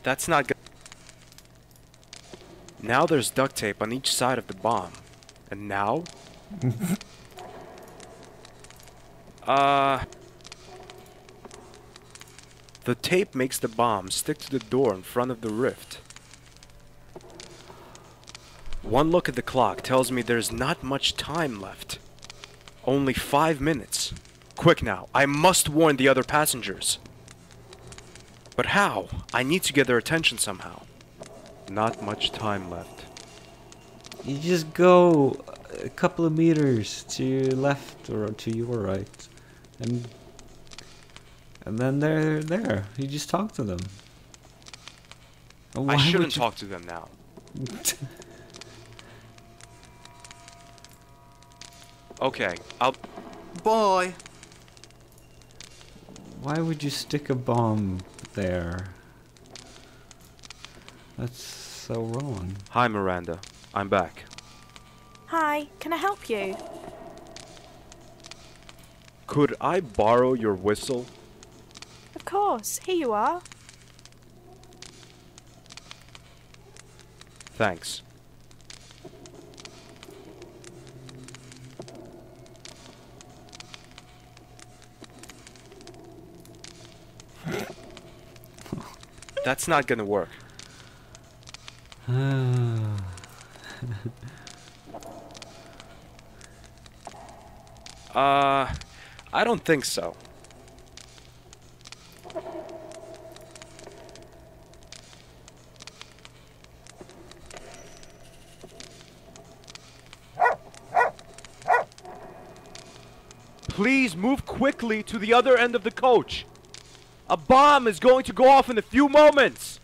That's not good. Now there's duct tape on each side of the bomb. And now? The tape makes the bomb stick to the door in front of the rift. One look at the clock tells me there's not much time left. Only 5 minutes. Quick now, I must warn the other passengers. But how? I need to get their attention somehow. Not much time left. You just go a couple of meters to your left or to your right, and then they're there. You just talk to them. I shouldn't talk to them now. Okay, I'll... Boy! Why would you stick a bomb there? That's so wrong. Hi, Miranda. I'm back. Hi, can I help you? Could I borrow your whistle? Of course, here you are. Thanks. That's not gonna work. I don't think so. Please move quickly to the other end of the coach. A bomb is going to go off in a few moments.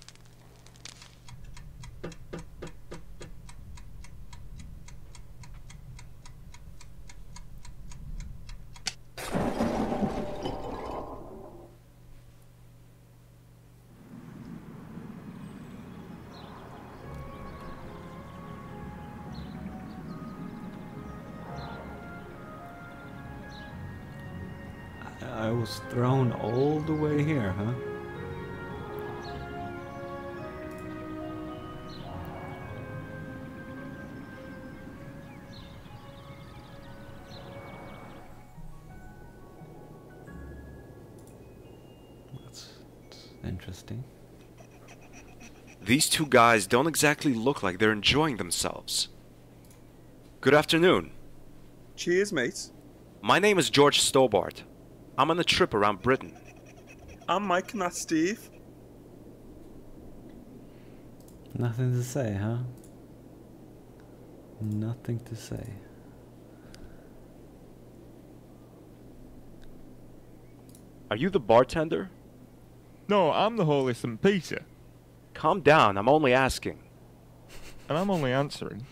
I was thrown all the way here, huh? That's interesting. These two guys don't exactly look like they're enjoying themselves. Good afternoon. Cheers, mate. My name is George Stobart. I'm on a trip around Britain. I'm Mike and that's Steve. Nothing to say, huh? Nothing to say. Are you the bartender? No, I'm the Holy St. Peter, Calm down, I'm only asking. and I'm only answering.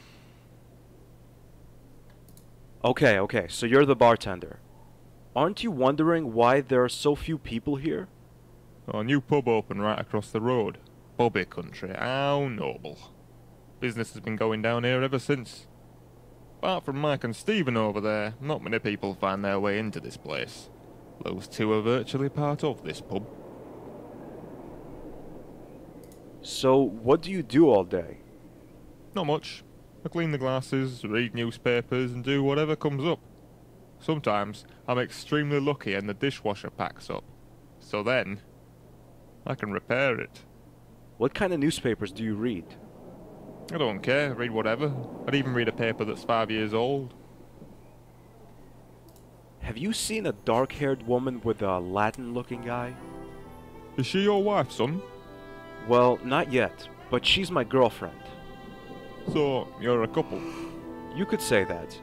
Okay, so you're the bartender. Aren't you wondering why there are so few people here? Oh, a new pub opened right across the road. Bobby country, how noble. Business has been going down here ever since. Apart from Mike and Stephen over there, not many people find their way into this place. Those two are virtually part of this pub. So, what do you do all day? Not much. I clean the glasses, read newspapers, and do whatever comes up. Sometimes I'm extremely lucky and the dishwasher packs up. So then, I can repair it. What kind of newspapers do you read? I don't care, read whatever. I'd even read a paper that's 5 years old. Have you seen a dark-haired woman with a Latin-looking guy? Is she your wife, son? Well, not yet, but she's my girlfriend. So, you're a couple. You could say that.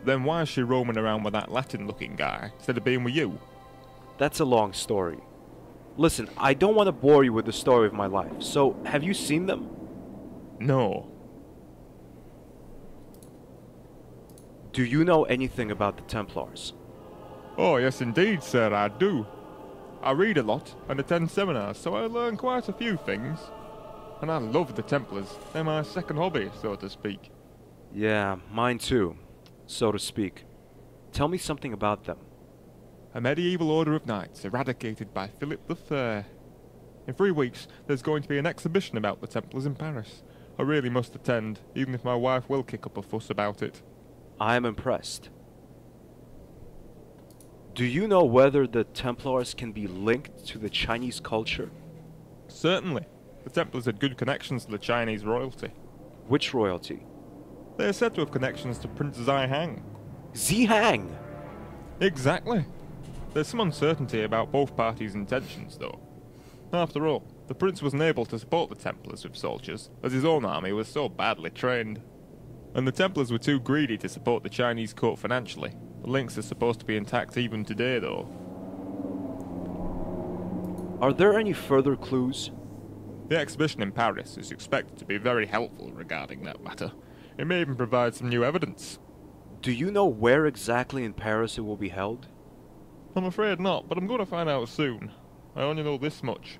Then why is she roaming around with that Latin-looking guy, instead of being with you? That's a long story. Listen, I don't want to bore you with the story of my life, so have you seen them? No. Do you know anything about the Templars? Oh, yes indeed, sir, I do. I read a lot and attend seminars, so I learn quite a few things. And I love the Templars. They're my second hobby, so to speak. Yeah, mine too, so to speak. Tell me something about them. a medieval order of knights eradicated by Philip the Fair. In 3 weeks, there's going to be an exhibition about the Templars in Paris. I really must attend, even if my wife will kick up a fuss about it. I am impressed. Do you know whether the Templars can be linked to the Chinese culture? Certainly. The Templars had good connections to the Chinese royalty. Which royalty? They are said to have connections to Prince Zihang. Zihang! Exactly. There's some uncertainty about both parties' intentions, though. After all, the prince wasn't able to support the Templars with soldiers, as his own army was so badly trained. And the Templars were too greedy to support the Chinese court financially. The links are supposed to be intact even today, though. Are there any further clues? The exhibition in Paris is expected to be very helpful regarding that matter. It may even provide some new evidence. Do you know where exactly in Paris it will be held? I'm afraid not, but I'm going to find out soon. I only know this much.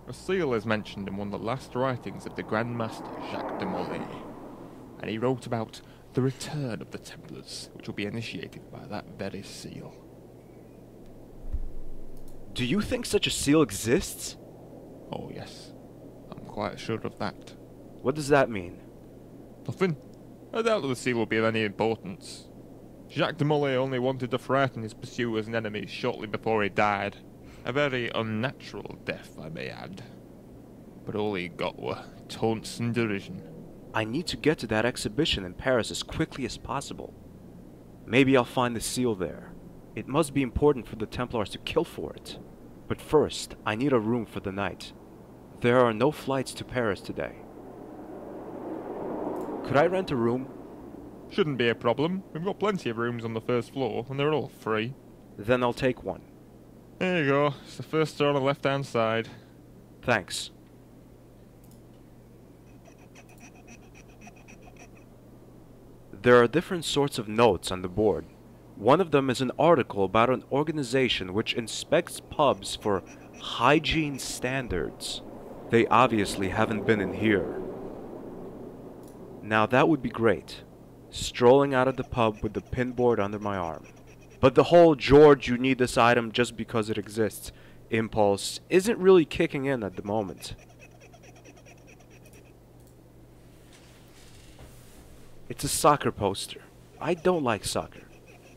A seal is mentioned in one of the last writings of the Grand Master Jacques de Molay, and he wrote about the return of the Templars, which will be initiated by that very seal. Do you think such a seal exists? Oh yes, I'm quite sure of that. What does that mean? Nothing. I doubt that the seal will be of any importance. Jacques de Molay only wanted to frighten his pursuers and enemies shortly before he died. A very unnatural death, I may add. But all he got were taunts and derision. I need to get to that exhibition in Paris as quickly as possible. Maybe I'll find the seal there. It must be important for the Templars to kill for it. But first, I need a room for the night. There are no flights to Paris today. Could I rent a room? Shouldn't be a problem. We've got plenty of rooms on the first floor, and they're all free. Then I'll take one. There you go. It's the first door on the left-hand side. Thanks. There are different sorts of notes on the board. One of them is an article about an organization which inspects pubs for hygiene standards. They obviously haven't been in here. Now that would be great. Strolling out of the pub with the pinboard under my arm. But the whole "George, you need this item just because it exists" impulse isn't really kicking in at the moment. It's a soccer poster. I don't like soccer.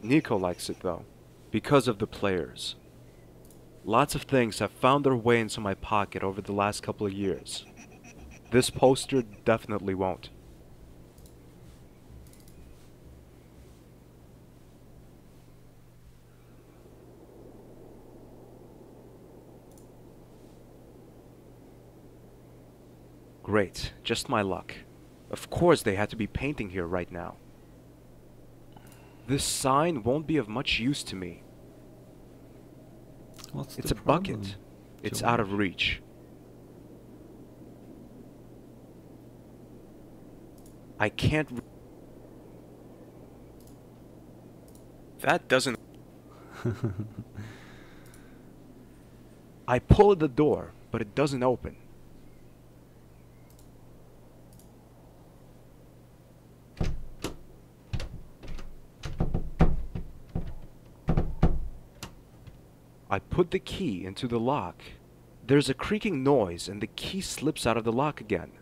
Nico likes it though, because of the players. Lots of things have found their way into my pocket over the last couple of years. This poster definitely won't. Great, just my luck. Of course they had to be painting here right now. This sign won't be of much use to me. What's It's the a problem, bucket. It's George? out of reach. I can't... That doesn't... I pull at the door, but it doesn't open. I put the key into the lock. There's a creaking noise and the key slips out of the lock again.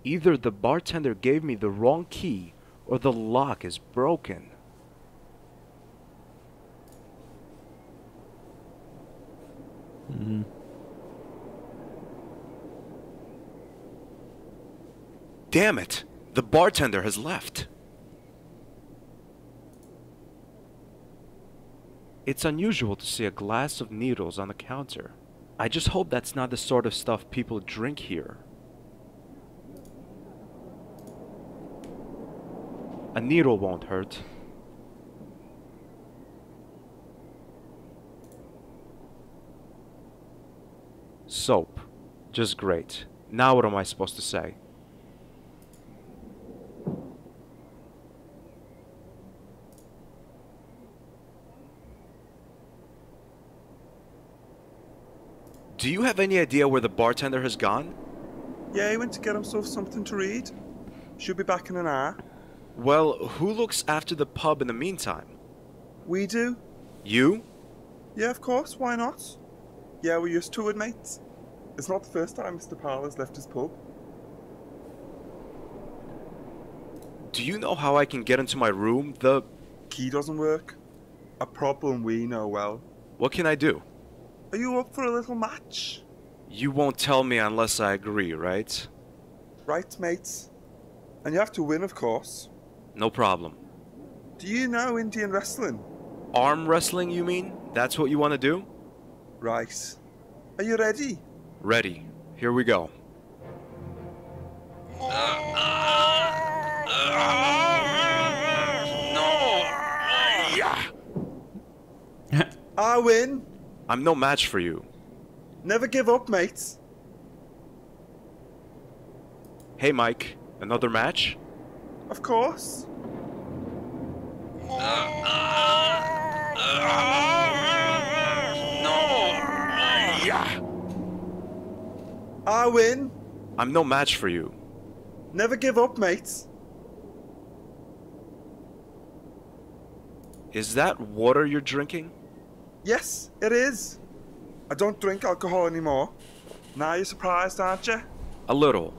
Either the bartender gave me the wrong key or the lock is broken. Damn it! The bartender has left. It's unusual to see a glass of needles on the counter. I just hope that's not the sort of stuff people drink here. A needle won't hurt. Soap. Just great. Now what am I supposed to say? Do you have any idea where the bartender has gone? Yeah, he went to get himself something to read. Should be back in an hour. Well, who looks after the pub in the meantime? We do. You? Yeah, of course, why not? Yeah, we're used to it, mate. It's not the first time Mr. Parler's left his pub. Do you know how I can get into my room? Key doesn't work. A problem we know well. What can I do? Are you up for a little match? You won't tell me unless I agree, right? Right, mate. And you have to win, of course. No problem. Do you know Indian wrestling? Arm wrestling, you mean? That's what you want to do? Right. Are you ready? Ready. Here we go. I win. I'm no match for you. Never give up, mate. Hey, Mike. Another match? Of course. I win. I'm no match for you. Never give up, mate. Is that water you're drinking? Yes, it is. I don't drink alcohol anymore. Now you're surprised, aren't you? A little.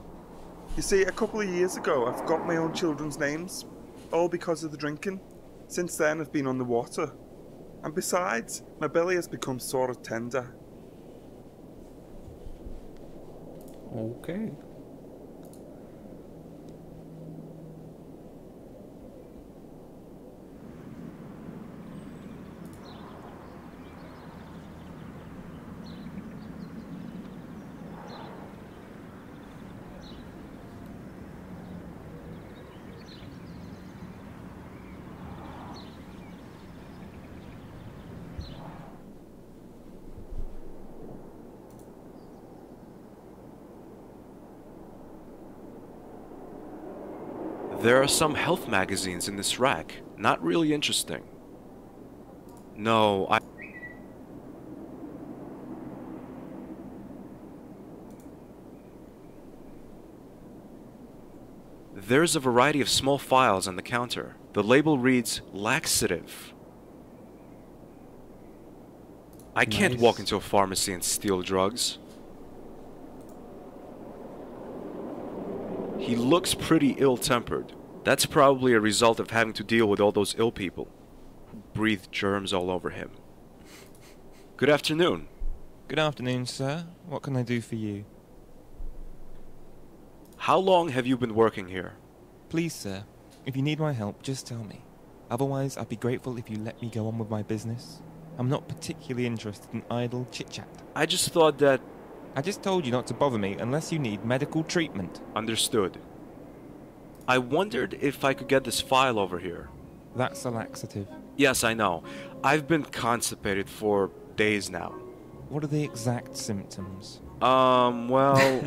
You see, a couple of years ago, I forgot my own children's names. All because of the drinking. Since then, I've been on the water. And besides, my belly has become sort of tender. Okay. There are some health magazines in this rack. Not really interesting. No, There's a variety of small files on the counter. The label reads laxative. I can't Nice. walk into a pharmacy and steal drugs. He looks pretty ill-tempered. That's probably a result of having to deal with all those ill people who breathe germs all over him. Good afternoon. Good afternoon, sir. What can I do for you? How long have you been working here? Please, sir, if you need my help, just tell me. Otherwise, I'd be grateful if you let me go on with my business. I'm not particularly interested in idle chit-chat. I just thought that... I just told you not to bother me unless you need medical treatment. Understood. I wondered if I could get this file over here. That's a laxative. Yes, I know. I've been constipated for days now. What are the exact symptoms? Well...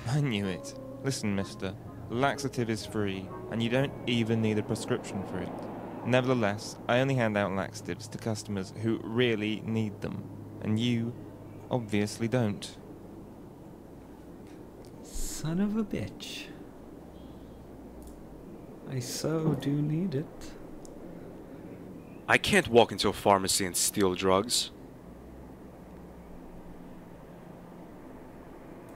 I knew it. Listen, mister. Laxative is free, and you don't even need a prescription for it. Nevertheless, I only hand out laxatives to customers who really need them. And you, obviously, don't. Son of a bitch. I so do need it. I can't walk into a pharmacy and steal drugs.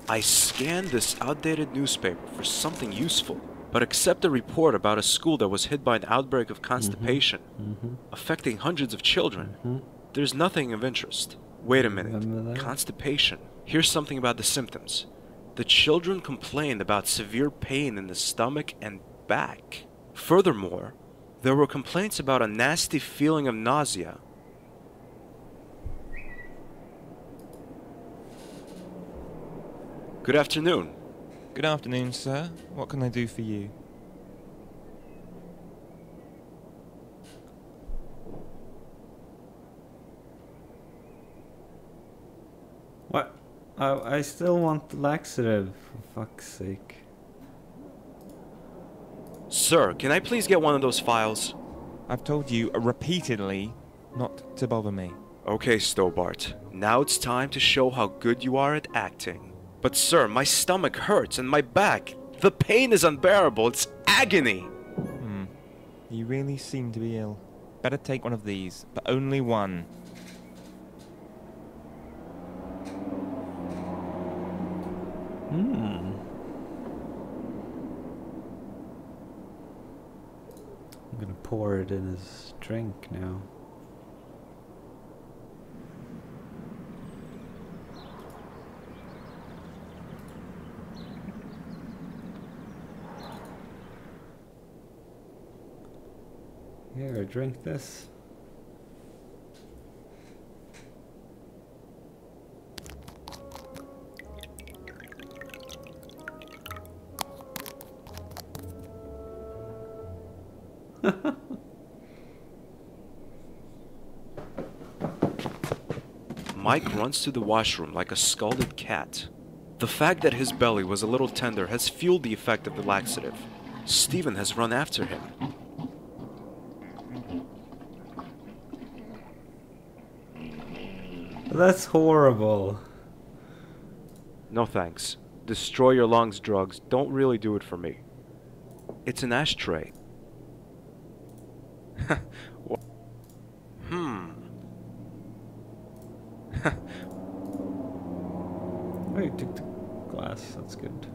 I scanned this outdated newspaper for something useful, but except a report about a school that was hit by an outbreak of constipation, affecting hundreds of children, there's nothing of interest. Wait a minute. Remember that? Constipation. Here's something about the symptoms. The children complained about severe pain in the stomach and back. Furthermore, there were complaints about a nasty feeling of nausea. Good afternoon. Good afternoon, sir. What can I do for you? What? I still want the laxative, for fuck's sake. Sir, can I please get one of those files? I've told you repeatedly not to bother me. Okay, Stobart. Now it's time to show how good you are at acting. But sir, my stomach hurts and my back. The pain is unbearable. It's agony. You really seem to be ill. Better take one of these, but only one. Hmm. I'm gonna pour it in his drink now. Here, drink this. Mike runs to the washroom like a scalded cat. The fact that his belly was a little tender has fueled the effect of the laxative. Steven has run after him. That's horrible. No thanks. Destroy your lungs drugs don't really do it for me. It's an ashtray. Oh, you took the glass. That's good.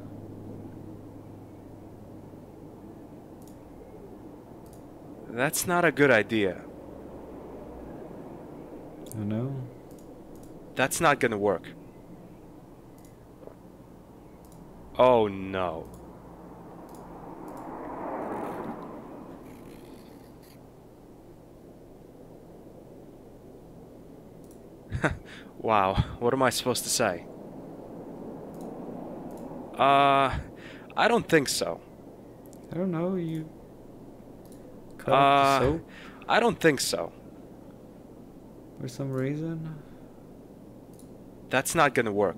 That's not a good idea. Oh no. That's not gonna work. Oh no. Wow, what am I supposed to say? I don't think so. I don't know, you cut up the soap I don't think so. for some reason? That's not gonna work.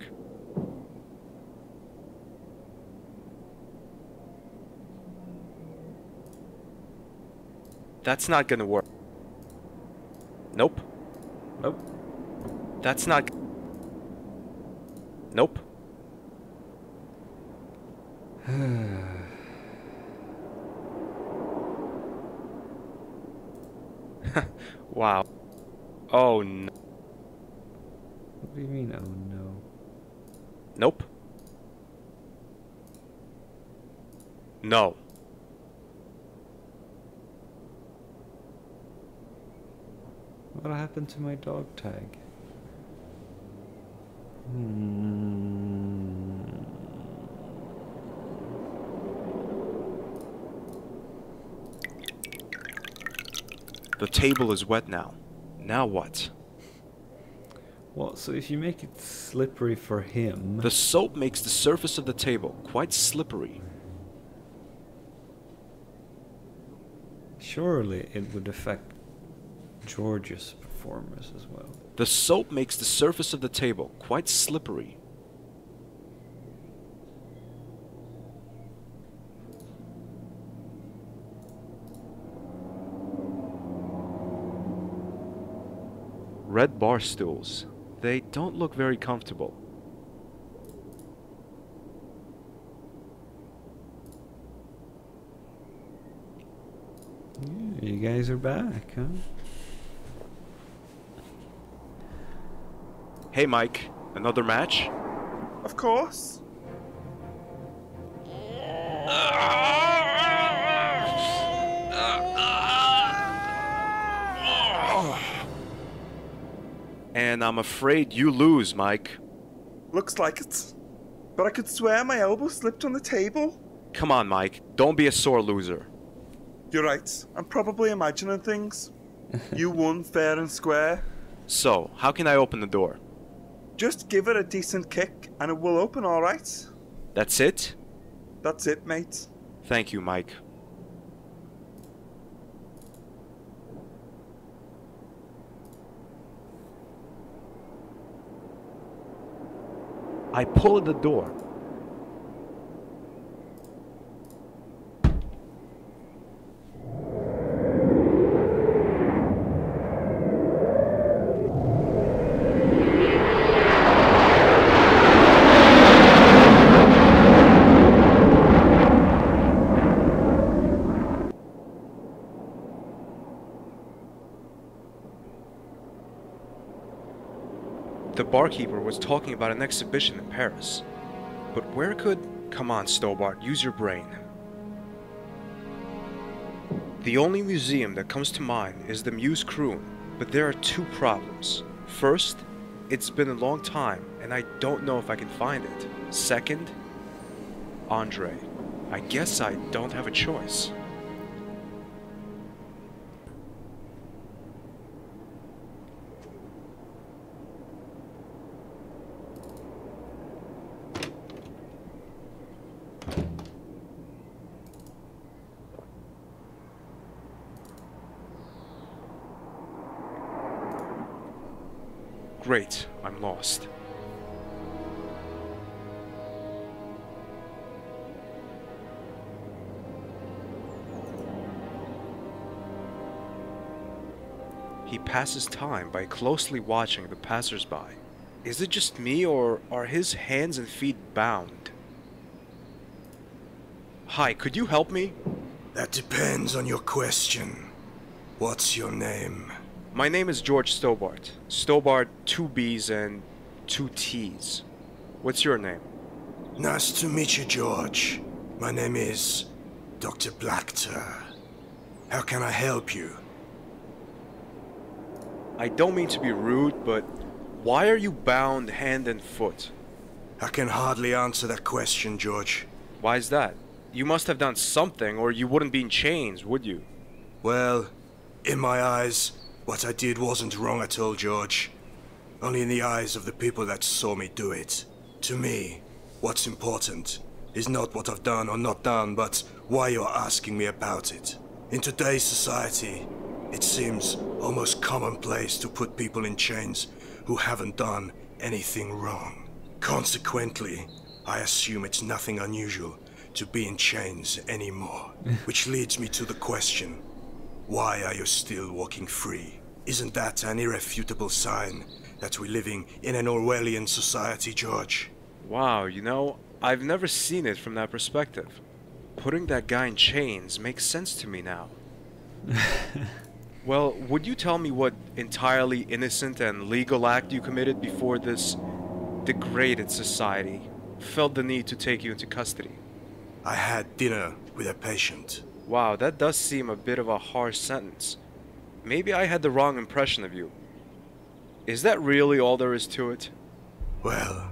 That's not gonna work. Nope. Nope. That's not... Nope. Wow. Oh no. What do you mean, oh no? Nope. No. What happened to my dog tag? The table is wet now. Now what? Well, so if you make it slippery for him... The soap makes the surface of the table quite slippery. Surely it would affect George's performance as well. The soap makes the surface of the table quite slippery. Red bar stools. They don't look very comfortable. Yeah, you guys are back, huh? Hey Mike, another match? Of course. And I'm afraid you lose, Mike. Looks like it. But I could swear my elbow slipped on the table. Come on, Mike. Don't be a sore loser. You're right. I'm probably imagining things. You won fair and square. So, how can I open the door? Just give it a decent kick and it will open alright. That's it? That's it, mate. Thank you, Mike. I pull at the door. The barkeeper was talking about an exhibition in Paris. But where could... Come on, Stobart, use your brain. The only museum that comes to mind is the Muse Kroon, but there are two problems. First, it's been a long time, and I don't know if I can find it. Second, Andre. I guess I don't have a choice. Great, I'm lost. He passes time by closely watching the passersby. Is it just me, or are his hands and feet bound? Hi, could you help me? That depends on your question. What's your name? My name is George Stobart. Stobart, 2 B's and 2 T's. What's your name? Nice to meet you, George. My name is Dr. Blackter. How can I help you? I don't mean to be rude, but why are you bound hand and foot? I can hardly answer that question, George. Why is that? You must have done something, or you wouldn't be in chains, would you? Well, in my eyes, what I did wasn't wrong at all, George. Only in the eyes of the people that saw me do it. To me, what's important is not what I've done or not done, but why you're asking me about it. In today's society, it seems almost commonplace to put people in chains who haven't done anything wrong. Consequently, I assume it's nothing unusual to be in chains anymore. Which leads me to the question, why are you still walking free? Isn't that an irrefutable sign that we're living in an Orwellian society, George? Wow, you know, I've never seen it from that perspective. Putting that guy in chains makes sense to me now. Well, would you tell me what entirely innocent and legal act you committed before this degraded society felt the need to take you into custody? I had dinner with a patient. Wow, that does seem a bit of a harsh sentence. Maybe I had the wrong impression of you. Is that really all there is to it? Well,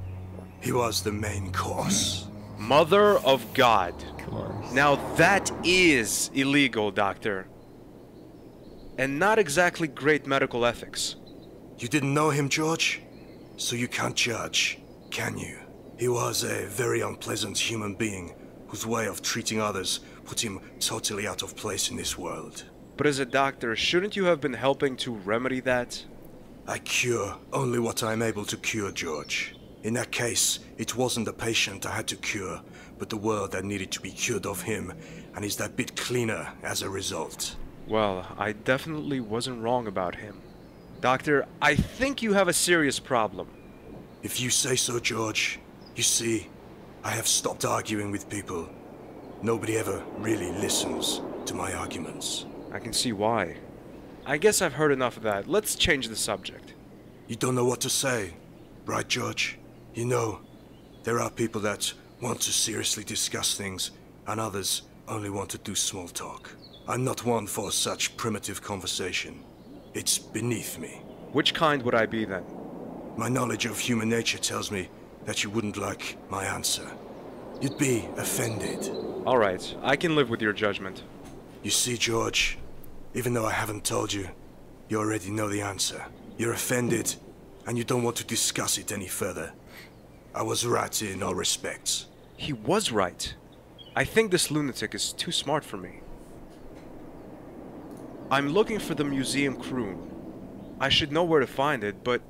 he was the main course. Mother of God. Of course. Now that is illegal, Doctor. And not exactly great medical ethics. You didn't know him, George? So you can't judge, can you? He was a very unpleasant human being whose way of treating others put him totally out of place in this world. But as a doctor, shouldn't you have been helping to remedy that? I cure only what I'm able to cure, George. In that case, it wasn't the patient I had to cure, but the world that needed to be cured of him, and is that bit cleaner as a result. Well, I definitely wasn't wrong about him. Doctor, I think you have a serious problem. If you say so, George. You see, I have stopped arguing with people. Nobody ever really listens to my arguments. I can see why. I guess I've heard enough of that. Let's change the subject. You don't know what to say, right, George? You know, there are people that want to seriously discuss things, and others only want to do small talk. I'm not one for such primitive conversation. It's beneath me. Which kind would I be then? My knowledge of human nature tells me that you wouldn't like my answer. You'd be offended. Alright, I can live with your judgment. You see, George, even though I haven't told you, you already know the answer. You're offended, and you don't want to discuss it any further. I was right in all respects. He was right. I think this lunatic is too smart for me. I'm looking for the Museum Kroon. I should know where to find it, but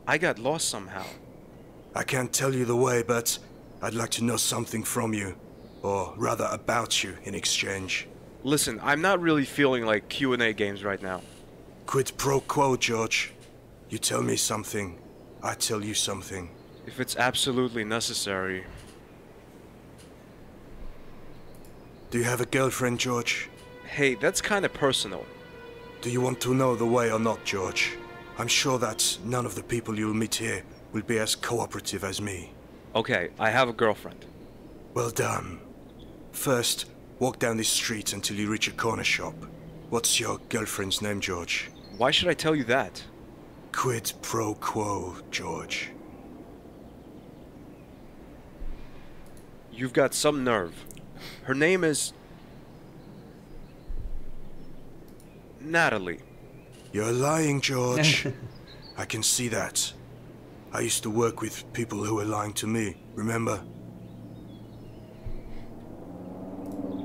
I got lost somehow. I can't tell you the way, but I'd like to know something from you. Or rather about you in exchange. Listen, I'm not really feeling like Q&A games right now. Quid pro quo, George. You tell me something, I tell you something. If it's absolutely necessary. Do you have a girlfriend, George? Hey, that's kind of personal. Do you want to know the way or not, George? I'm sure that none of the people you'll meet here will be as cooperative as me. Okay, I have a girlfriend. Well done. First, walk down this street until you reach a corner shop. What's your girlfriend's name, George? Why should I tell you that? Quid pro quo, George. You've got some nerve. Her name is... Natalie. You're lying, George. I can see that. I used to work with people who were lying to me, remember?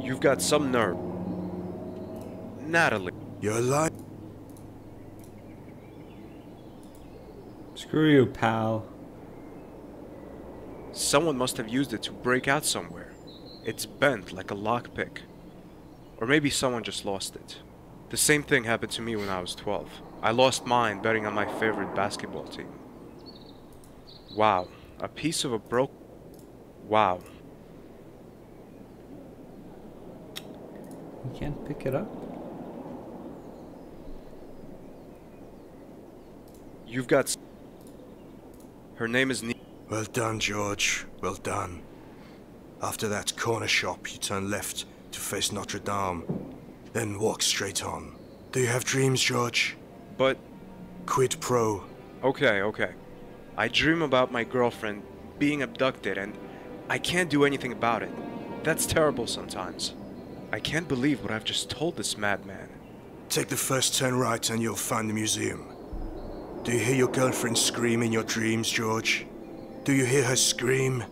You've got some nerve. Natalie. You're lying. Screw you, pal. Someone must have used it to break out somewhere. It's bent like a lockpick. Or maybe someone just lost it. The same thing happened to me when I was 12. I lost mine betting on my favorite basketball team. Wow. A piece of a broke... Wow. You can't pick it up? You've got... Her name is Well done, George. Well done. After that corner shop, you turn left to face Notre Dame. Then walk straight on. Do you have dreams, George? But... Quid pro. Okay, okay. I dream about my girlfriend being abducted and I can't do anything about it. That's terrible sometimes. I can't believe what I've just told this madman. Take the first turn right and you'll find the museum. Do you hear your girlfriend scream in your dreams, George? Do you hear her scream?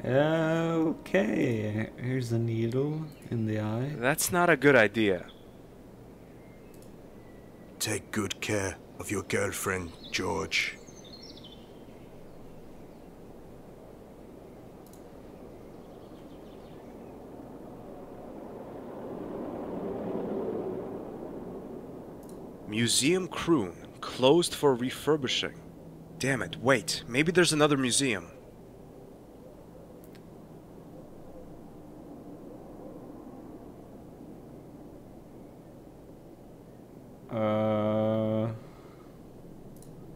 Okay, here's a needle in the eye. That's not a good idea. Take good care of your girlfriend, George. Museum Kroon, closed for refurbishing. Damn it, wait, maybe there's another museum.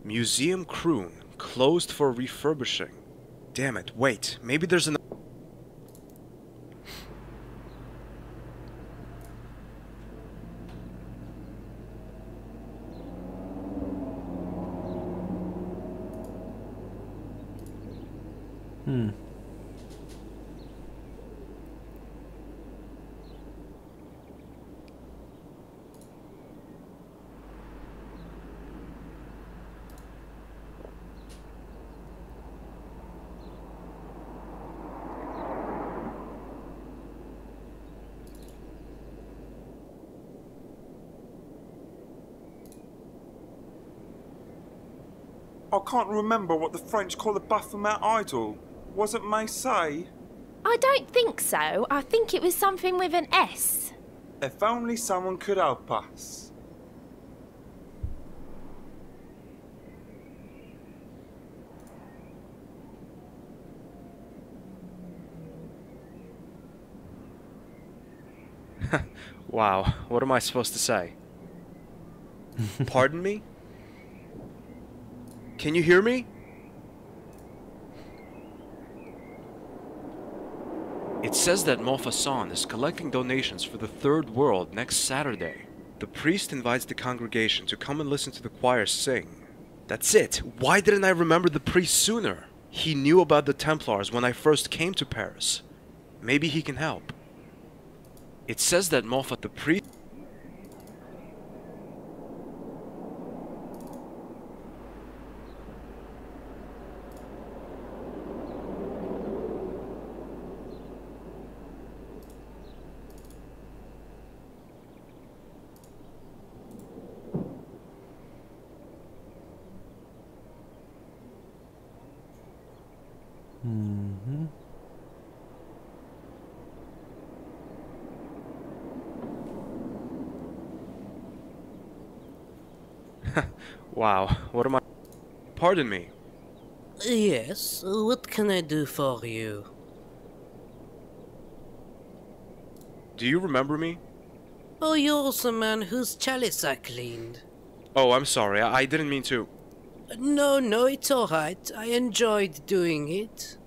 Museum Kroon, closed for refurbishing. Damn it, wait, maybe there's another... I can't remember what the French call a Baphomet idol. Was it Marseille? I don't think so. I think it was something with an S. If only someone could help us. Wow, what am I supposed to say? Pardon me? Can you hear me? It says that Maupassant is collecting donations for the Third World next Saturday. The priest invites the congregation to come and listen to the choir sing. That's it. Why didn't I remember the priest sooner? He knew about the Templars when I first came to Paris. Maybe he can help. It says that Maupassant, the priest... Wow, what am I... Pardon me. Yes, what can I do for you? Do you remember me? Oh, you're the man whose chalice I cleaned. Oh, I'm sorry, I didn't mean to... No, it's alright. I enjoyed doing it.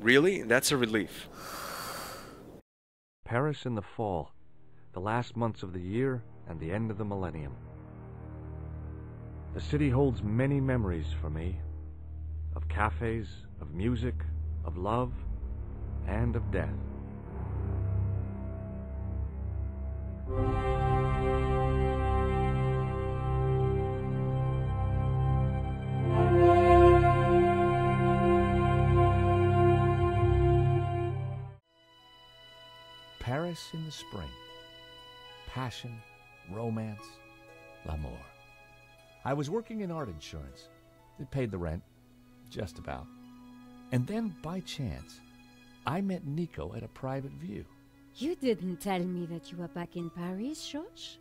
Really? That's a relief. Paris in the fall, the last months of the year and the end of the millennium. The city holds many memories for me, of cafes, of music, of love, and of death. Paris in the spring. Passion, romance, l'amour. I was working in art insurance. It paid the rent, just about. And then, by chance, I met Nico at a private view. You didn't tell me that you were back in Paris, George?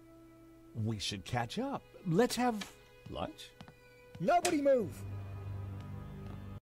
We should catch up. Let's have lunch. Nobody move!